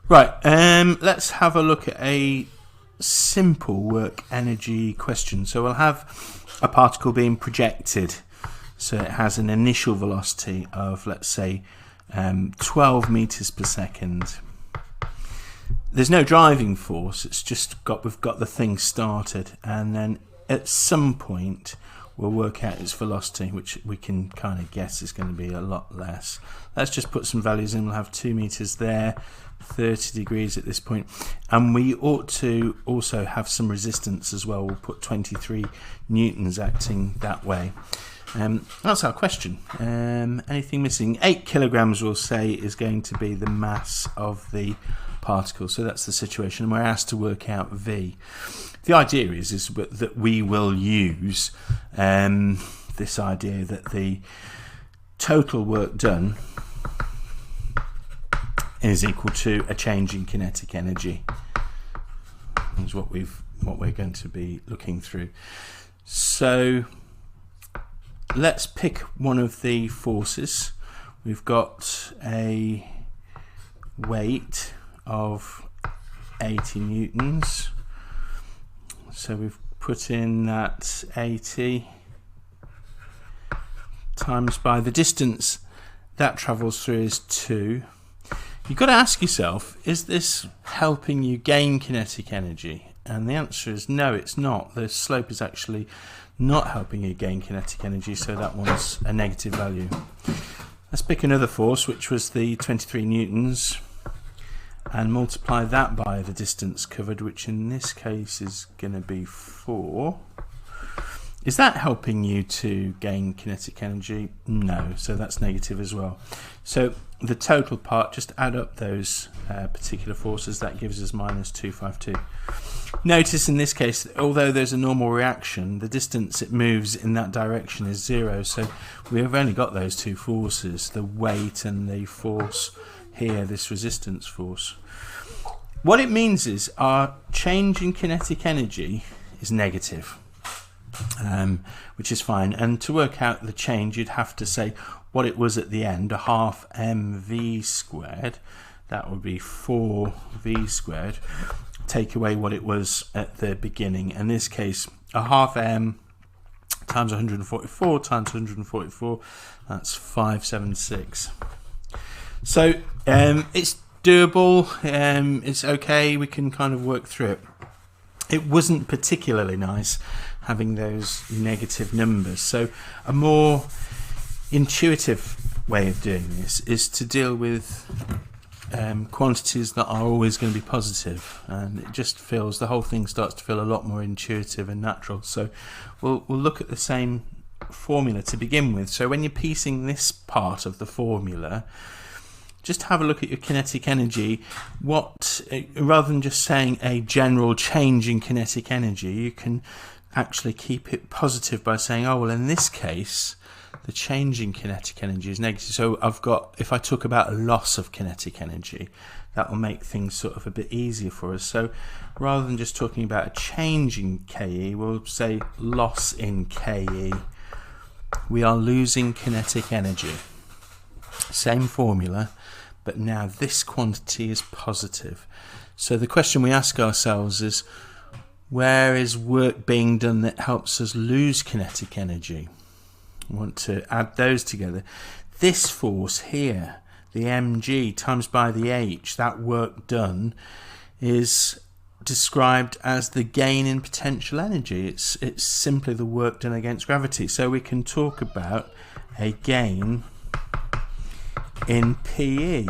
Right, let's have a look at a simple work energy question. So we'll have a particle being projected. So it has an initial velocity of, let's say, 12 meters per second. There's no driving force, it's just we've got the thing started, and then at some point we'll work out its velocity, which we can kind of guess is going to be a lot less. Let's just put some values in. We'll have 2 meters there, 30 degrees at this point, and we ought to also have some resistance as well. We'll put 23 newtons acting that way. That's our question. Anything missing? 8 kilograms, we'll say, is going to be the mass of the particle. So that's the situation, and we're asked to work out V. The idea is that we will use this idea that the total work done is equal to a change in kinetic energy. Is what we're going to be looking through. So let's pick one of the forces. We've got a weight of 80 newtons. So we've put in that 80 times by the distance that travels through is 2. You've got to ask yourself, is this helping you gain kinetic energy? And the answer is no, it's not. The slope is actually not helping you gain kinetic energy, so that one's a negative value. Let's pick another force, which was the 23 newtons, and multiply that by the distance covered, which in this case is going to be 4. Is that helping you to gain kinetic energy? No, so that's negative as well. So the total part, just add up those particular forces, that gives us minus 252. Notice in this case, although there's a normal reaction, the distance it moves in that direction is 0, so we've only got those two forces, the weight and the force here, this resistance force. What it means is our change in kinetic energy is negative, which is fine. And to work out the change, you'd have to say what it was at the end, a half mv squared. That would be 4v squared. Take away what it was at the beginning. In this case, a half m times 144 times 144, that's 576. So it's doable, it's okay, we can kind of work through it. It wasn't particularly nice having those negative numbers, so a more intuitive way of doing this is to deal with quantities that are always going to be positive, and it just feels, the whole thing starts to feel a lot more intuitive and natural. So we'll look at the same formula to begin with. So when you're piecing this part of the formula, just have a look at your kinetic energy. Rather than just saying a general change in kinetic energy, you can actually keep it positive by saying, oh well, in this case the change in kinetic energy is negative. So if I talk about a loss of kinetic energy, that will make things sort of a bit easier for us. So rather than just talking about a change in Ke, we'll say loss in Ke. We are losing kinetic energy. Same formula, but now this quantity is positive. So the question we ask ourselves is, where is work being done that helps us lose kinetic energy? We want to add those together. This force here, the mg times by the h, that work done, is described as the gain in potential energy. It's simply the work done against gravity. So we can talk about a gain in PE,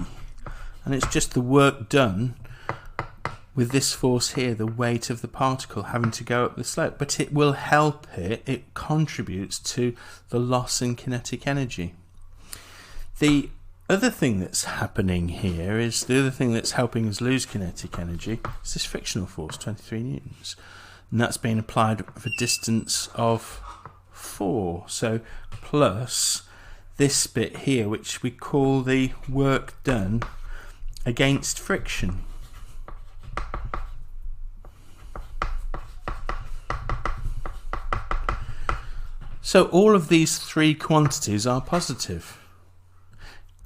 and it's just the work done with this force here, the weight of the particle having to go up the slope, but it will help it contributes to the loss in kinetic energy. The other thing that's happening here is, the other thing that's helping us lose kinetic energy is this frictional force, 23 newtons, and that's being applied for a distance of 4, so plus this bit here, which we call the work done against friction. So all of these three quantities are positive.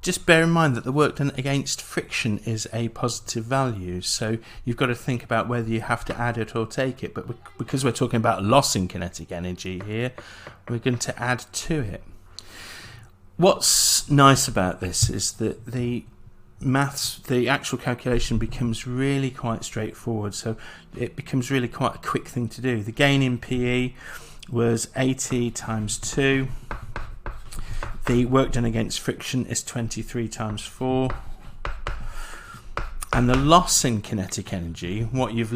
just bear in mind that the work done against friction is a positive value, so you've got to think about whether you have to add it or take it, but because we're talking about loss in kinetic energy here, we're going to add to it. What's nice about this is that the maths, the actual calculation becomes really quite straightforward, so it becomes really quite a quick thing to do. The gain in PE was 80 times 2. The work done against friction is 23 times 4. And the loss in kinetic energy, what you've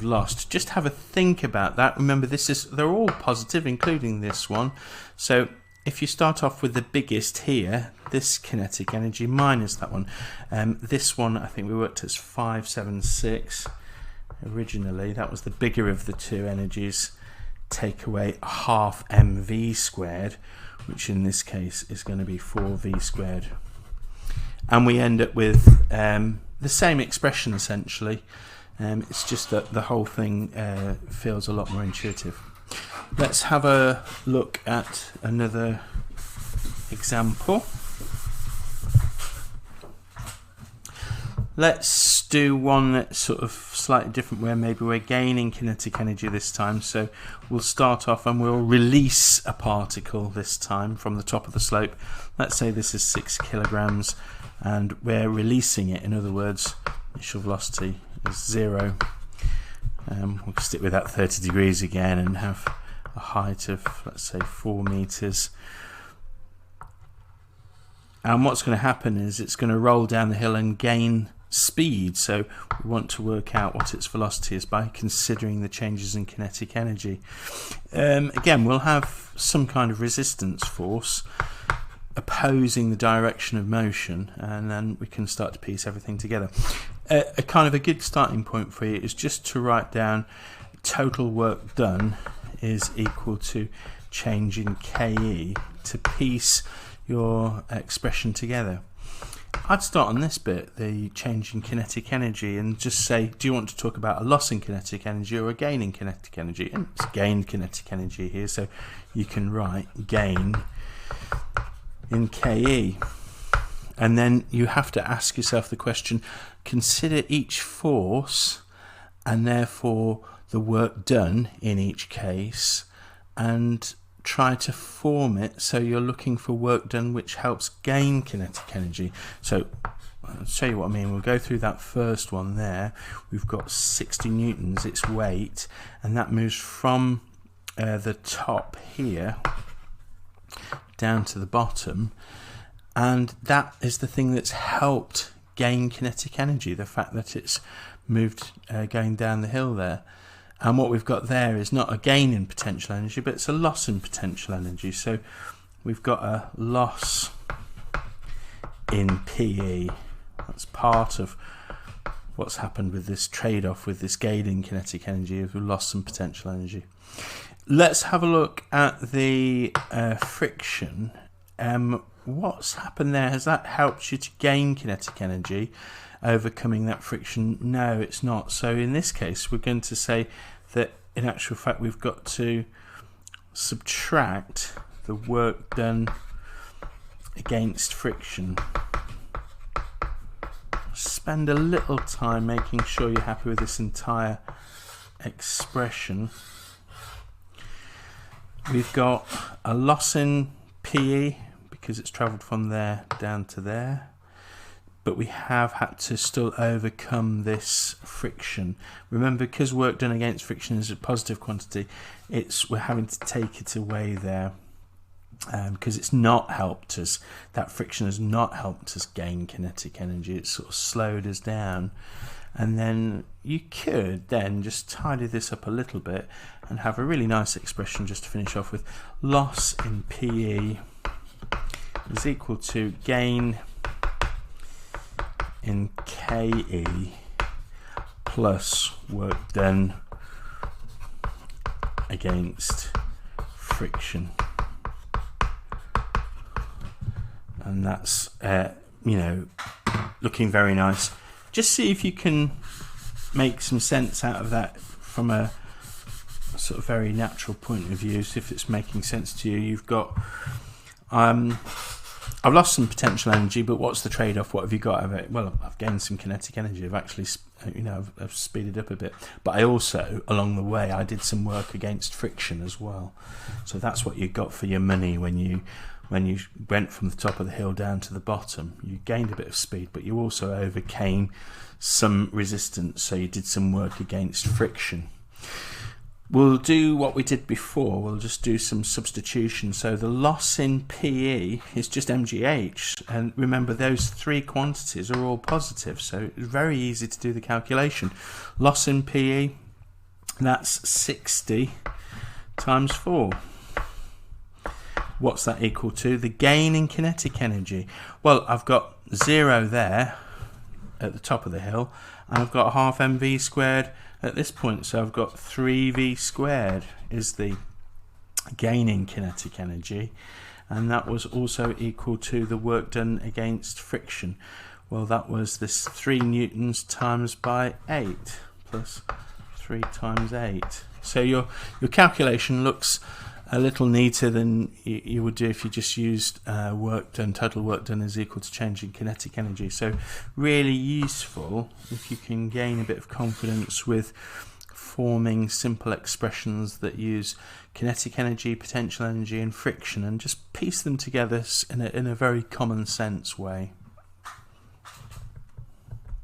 lost, just have a think about that. Remember, they're all positive, including this one. So if you start off with the biggest here, this kinetic energy minus that one. This one, I think we worked as 576 originally. That was the bigger of the two energies. Take away half mv squared, which in this case is going to be 4v squared. And we end up with the same expression essentially. It's just that the whole thing feels a lot more intuitive. Let's have a look at another example. Let's do one that's sort of slightly different, where maybe we're gaining kinetic energy this time. So we'll start off and we'll release a particle this time from the top of the slope. Let's say this is 6 kilograms and we're releasing it. In other words, initial velocity is 0. We'll stick with that 30 degrees again and have a height of, let's say, 4 meters. And what's going to happen is it's going to roll down the hill and gain speed, so we want to work out what its velocity is by considering the changes in kinetic energy. Again, we'll have some kind of resistance force opposing the direction of motion, and then we can start to piece everything together. A kind of a good starting point for you is just to write down total work done is equal to change in KE to piece your expression together. I'd start on this bit, the change in kinetic energy, and just say, do you want to talk about a loss in kinetic energy or a gain in kinetic energy? And it's gain kinetic energy here, so you can write gain in KE. And then you have to ask yourself the question, consider each force and therefore the work done in each case, and try to form it so you're looking for work done which helps gain kinetic energy. So I'll show you what I mean. We'll go through that first one there. We've got 60 newtons, its weight, and that moves from the top here down to the bottom, and that is the thing that's helped gain kinetic energy, the fact that it's moved going down the hill there. And what we've got there is not a gain in potential energy, but it's a loss in potential energy. So we've got a loss in PE. That's part of what's happened with this trade-off, with this gain in kinetic energy, of loss some potential energy. Let's have a look at the friction. What's happened there? Has that helped you to gain kinetic energy, overcoming that friction? No, it's not. So in this case, we're going to say that in actual fact we've got to subtract the work done against friction. Spend a little time making sure you're happy with this entire expression. We've got a loss in PE because it's travelled from there down to there, but we have had to still overcome this friction. Remember, because work done against friction is a positive quantity, we're having to take it away there, because it's not helped us. That friction has not helped us gain kinetic energy. It's sort of slowed us down. And then you could then just tidy this up a little bit and have a really nice expression just to finish off with. Loss in PE is equal to gain in KE plus work done against friction. And that's looking very nice. Just see if you can make some sense out of that from a sort of very natural point of view. See if it's making sense to you. You've got I've lost some potential energy, but what's the trade-off? What have you got out of it? Well, I've gained some kinetic energy. I've actually, I've speeded up a bit. But I also, along the way, I did some work against friction as well. So that's what you got for your money when you went from the top of the hill down to the bottom. You gained a bit of speed, but you also overcame some resistance. So you did some work against friction. We'll do what we did before. We'll just do some substitution. So the loss in PE is just mgh. And remember, those three quantities are all positive. So it's very easy to do the calculation. Loss in PE, that's 60 times 4. What's that equal to? The gain in kinetic energy. Well, I've got 0 there at the top of the hill. And I've got half mv squared at this point, so I've got 3v squared is the gain in kinetic energy, and that was also equal to the work done against friction. Well, that was this 3 newtons times by 8 plus 3 times 8. So your calculation looks a little neater than you would do if you just used work done, total work done is equal to change in kinetic energy. So really useful if you can gain a bit of confidence with forming simple expressions that use kinetic energy, potential energy and friction, and just piece them together in a very common sense way.